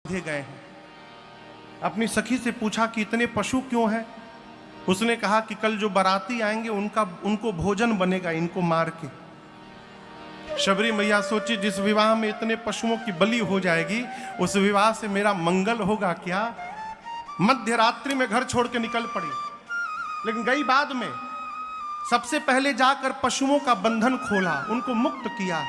बांधे गए हैं। अपनी सखी से पूछा कि इतने पशु क्यों हैं? उसने कहा कि कल जो बाराती आएंगे उनको भोजन बनेगा इनको मार के। शबरी मैया सोची जिस विवाह में इतने पशुओं की बलि हो जाएगी उस विवाह से मेरा मंगल होगा क्या? मध्य रात्रि में घर छोड़ के निकल पड़ी, लेकिन गई बाद में। सबसे पहले जाकर पशुओं का बंधन खोला, उनको मुक्त किया।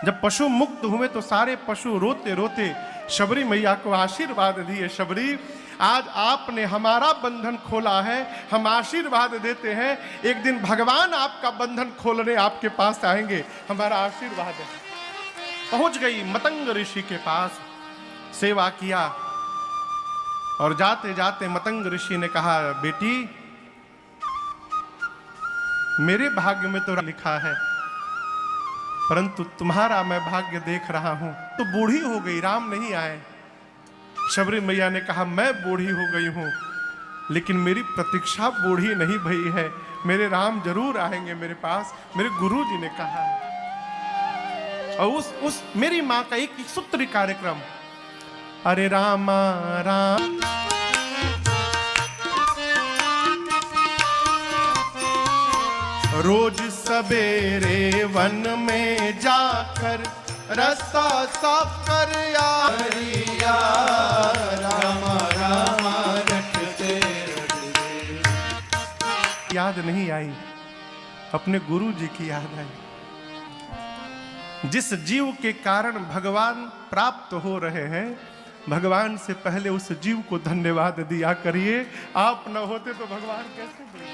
जब पशु मुक्त हुए तो सारे पशु रोते रोते शबरी मैया को आशीर्वाद दिए। शबरी, आज आपने हमारा बंधन खोला है, हम आशीर्वाद देते हैं, एक दिन भगवान आपका बंधन खोलने आपके पास आएंगे, हमारा आशीर्वाद है। पहुंच गई मतंग ऋषि के पास, सेवा किया और जाते जाते मतंग ऋषि ने कहा, बेटी मेरे भाग्य में तो लिखा है, परंतु तुम्हारा मैं भाग्य देख रहा हूं। तो बूढ़ी हो गई, राम नहीं आए। शबरी मैया ने कहा, मैं बूढ़ी हो गई हूं, लेकिन मेरी प्रतीक्षा बूढ़ी नहीं भई है, मेरे राम जरूर आएंगे मेरे पास, मेरे गुरु जी ने कहा। और उस मेरी माँ का एक सूत्री कार्यक्रम, अरे रामा राम रोज सवेरे वन में जाकर रास्ता साफ कर या रामा रामा रटते। याद नहीं आई, अपने गुरु जी की याद आई। जिस जीव के कारण भगवान प्राप्त हो रहे हैं, भगवान से पहले उस जीव को धन्यवाद दिया करिए। आप न होते तो भगवान कैसे बने?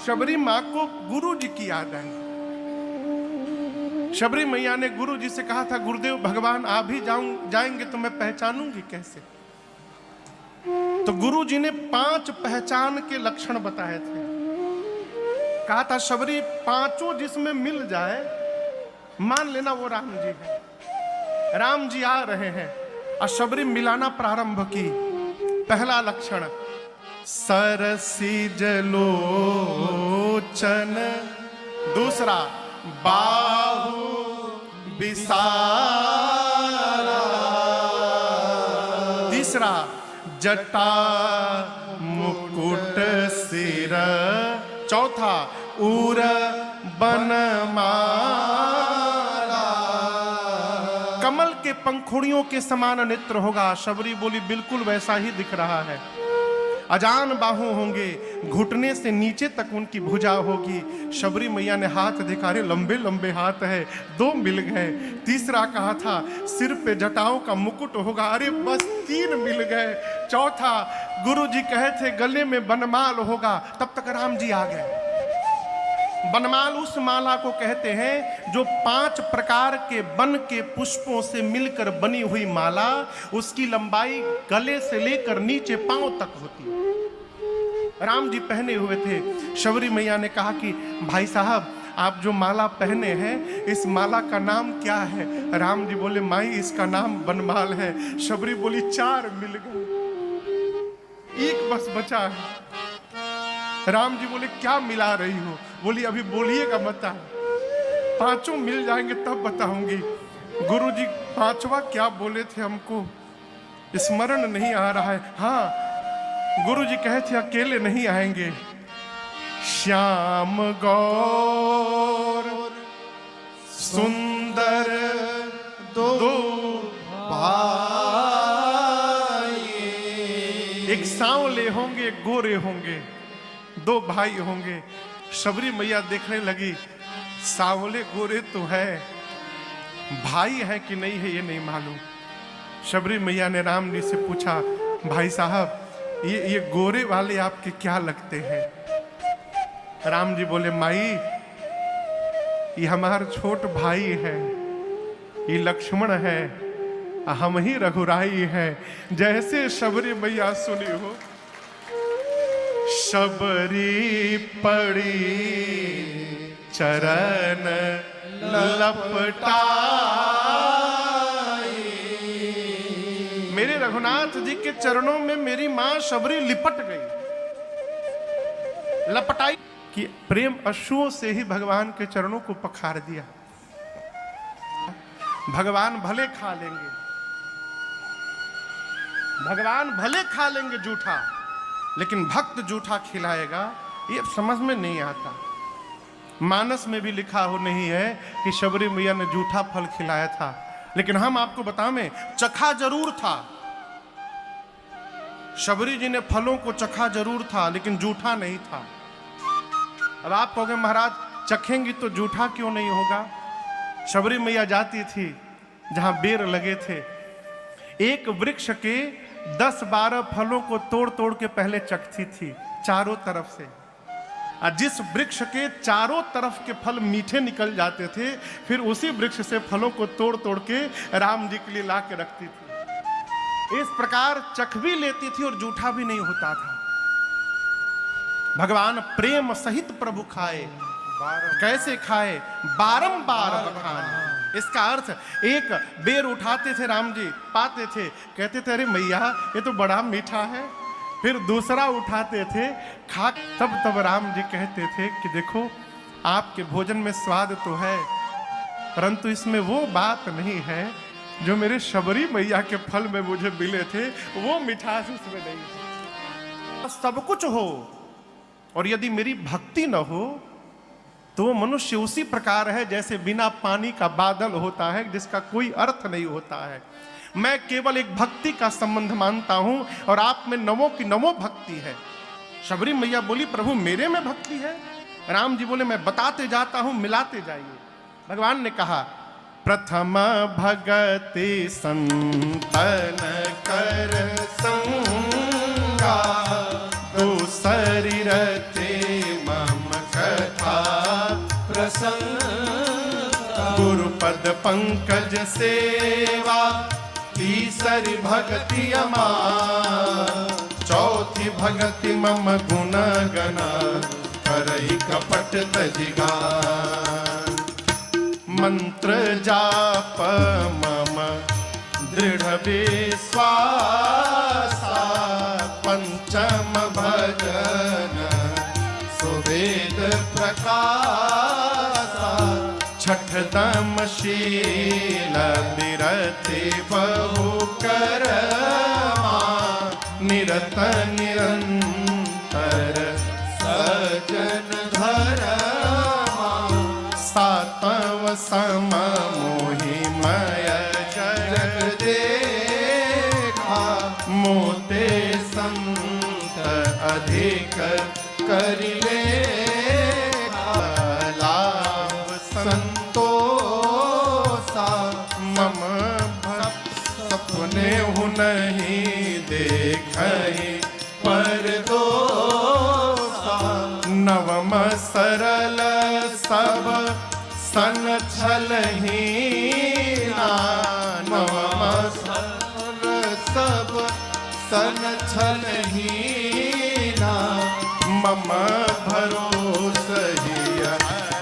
शबरी माँ को गुरु जी की याद आई। शबरी मैया ने गुरु जी से कहा था, गुरुदेव भगवान आ भी जाएंगे तो मैं पहचानूंगी कैसे? तो गुरु जी ने 5 पहचान के लक्षण बताए थे। कहा था, शबरी पांचों जिसमें मिल जाए मान लेना वो राम जी है, राम जी आ रहे हैं। और शबरी मिलाना प्रारंभ की। पहला लक्षण सरसीज लोचन, दूसरा बाहु विशाला, तीसरा जटा मुकुट सिर, चौथा उर बनमाला, कमल के पंखुड़ियों के समान नेत्र होगा। शबरी बोली, बिल्कुल वैसा ही दिख रहा है। अजान बाहु होंगे, घुटने से नीचे तक उनकी भुजा होगी। शबरी मैया ने हाथ दिखा रहे, लंबे लंबे हाथ है, 2 मिल गए। तीसरा कहा था सिर पे जटाओं का मुकुट होगा, अरे बस 3 मिल गए। चौथा गुरु जी कहे थे गले में बनमाल होगा, तब तक राम जी आ गए। बनमाल उस माला को कहते हैं जो 5 प्रकार के वन के पुष्पों से मिलकर बनी हुई माला, उसकी लंबाई गले से लेकर नीचे पांव तक होती है। राम जी पहने हुए थे। शबरी मैया ने कहा कि भाई साहब, आप जो माला पहने हैं इस माला का नाम क्या है? राम जी बोले, माई इसका नाम बनमाल है। शबरी बोली, 4 मिल गए, 1 बस बचा है। राम जी बोले, क्या मिला रही हो? बोली, अभी बोलिएगा मत, 5 मिल जाएंगे तब बताऊंगी। गुरु जी 5वां क्या बोले थे हमको स्मरण नहीं आ रहा है। हाँ, गुरु जी कहे थे अकेले नहीं आएंगे, श्याम गौर सुंदर 2 भाई, एक सांवले होंगे एक गोरे होंगे, 2 भाई होंगे। शबरी मैया देखने लगी, सांवले गोरे तो है, भाई है कि नहीं है ये नहीं मालूम। शबरी मैया ने राम जी से पूछा, भाई साहब ये गोरे वाले आपके क्या लगते हैं? राम जी बोले, माई ये हमारा छोट भाई है, ये लक्ष्मण है, हम ही रघुराई है। जैसे शबरी मैया सुनी हो, शबरी पड़ी चरण लपटाई, मेरे रघुनाथ जी के चरणों में मेरी मां शबरी लिपट गई, लपटाई कि प्रेम अश्रुओं से ही भगवान के चरणों को पखार दिया। भगवान भले खा लेंगे भगवान भले खा लेंगे जूठा, लेकिन भक्त जूठा खिलाएगा ये समझ में नहीं आता। मानस में भी लिखा हो नहीं है कि शबरी मैया ने जूठा फल खिलाया था, लेकिन हम आपको बताएं चखा जरूर था। शबरी जी ने फलों को चखा जरूर था, लेकिन जूठा नहीं था। अब आप कहोगे महाराज चखेंगी तो जूठा क्यों नहीं होगा? शबरी मैया जाती थी जहां बेर लगे थे, एक वृक्ष के 10-12 फलों को तोड़ तोड़ के पहले चखती थी चारों तरफ से। जिस वृक्ष के चारों तरफ के फल मीठे निकल जाते थे, फिर उसी वृक्ष से फलों को तोड़ तोड़ के राम जी के लिए ला के रखती थी। इस प्रकार चख भी लेती थी और जूठा भी नहीं होता था। भगवान प्रेम सहित प्रभु खाए, कैसे खाए? बारंबार बखान। इसका अर्थ एक बेर उठाते थे राम जी, पाते थे, कहते थे अरे मैया ये तो बड़ा मीठा है। फिर दूसरा उठाते थे, खा तब राम जी कहते थे कि देखो आपके भोजन में स्वाद तो है, परंतु इसमें वो बात नहीं है जो मेरे शबरी मैया के फल में मुझे मिले थे, वो मिठास इसमें नहीं है। सब कुछ हो और यदि मेरी भक्ति न हो तो वो मनुष्य उसी प्रकार है जैसे बिना पानी का बादल होता है, जिसका कोई अर्थ नहीं होता है। मैं केवल एक भक्ति का संबंध मानता हूं और आप में नवों की नवों भक्ति है। शबरी मैया बोली प्रभु मेरे में भक्ति है। राम जी बोले मैं बताते जाता हूं, मिलाते जाइए। भगवान ने कहा प्रथम भगति संतन कर संगा, दूसरी रते मम कथा प्रसंग, गुरुपद पंकज सेवा, तीसरी भक्ति अमार, चौथी भक्ति मम गुण गना, करई कपट तजिगार, मंत्र जाप मम दृढ़ विश्वासा, पंचम भजन सुवेद प्रकाशा, छठ दम शील विरति बहु करमा, निरत निरंतर सजन धरमा, सातव सम मोहि मय जग देखा, मोते संत अधिक करिले, लाभ संतोषा मम सपने हूँ नहीं देखहि पर दोषा, नवम सरल सब सन छलही, नवम सरल सब सन छलही, मम भरोसा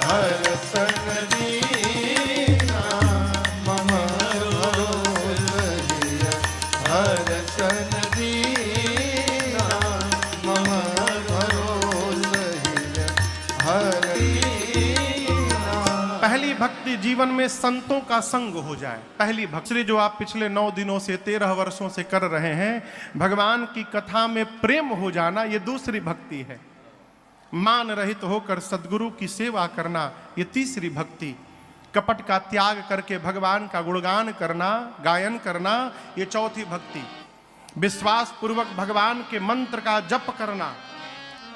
हर सन दीना, मम भरोसा हर सन दीना, मम भरोसा हर दीना। पहली भक्ति जीवन में संतों का संग हो जाए। पहली भक्ति जो आप पिछले 9 दिनों से 13 वर्षों से कर रहे हैं, भगवान की कथा में प्रेम हो जाना, ये दूसरी भक्ति है। मान रहित होकर सद्गुरु की सेवा करना, ये तीसरी भक्ति। कपट का त्याग करके भगवान का गुणगान करना, गायन करना, ये चौथी भक्ति। विश्वास पूर्वक भगवान के मंत्र का जप करना,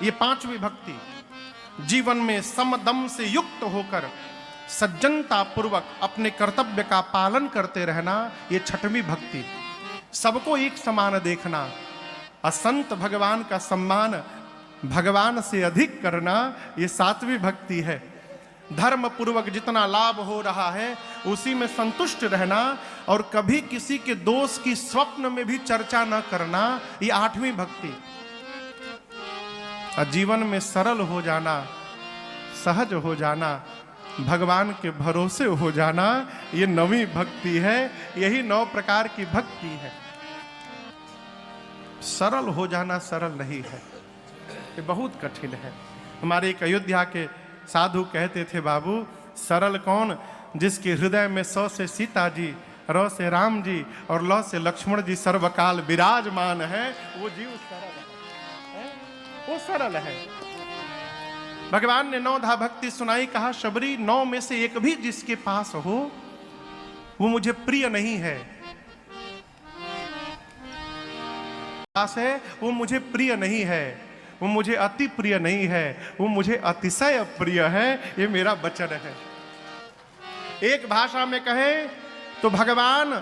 ये पांचवी भक्ति। जीवन में समदम से युक्त होकर सज्जनता पूर्वक अपने कर्तव्य का पालन करते रहना, ये छठवीं भक्ति। सबको एक समान देखना, असंत भगवान का सम्मान भगवान से अधिक करना, ये सातवीं भक्ति है। धर्म पूर्वक जितना लाभ हो रहा है उसी में संतुष्ट रहना और कभी किसी के दोष की स्वप्न में भी चर्चा न करना, ये आठवीं भक्ति। जीवन में सरल हो जाना, सहज हो जाना, भगवान के भरोसे हो जाना, ये नवीं भक्ति है। यही 9 प्रकार की भक्ति है। सरल हो जाना सरल नहीं है, ये बहुत कठिन है। हमारे एक अयोध्या के साधु कहते थे बाबू, सरल कौन? जिसके हृदय में 100 से सीता जी, र से राम जी और ल से लक्ष्मण जी सर्वकाल विराजमान है। वो जीव सरल है, वो सरल है। भगवान ने 9 धा भक्ति सुनाई, कहा शबरी 9 में से एक भी जिसके पास हो वो मुझे प्रिय नहीं है, पास है वो मुझे प्रिय नहीं है, वो मुझे अति प्रिय नहीं है, वो मुझे अतिशय प्रिय है। ये मेरा वचन है। एक भाषा में कहे तो भगवान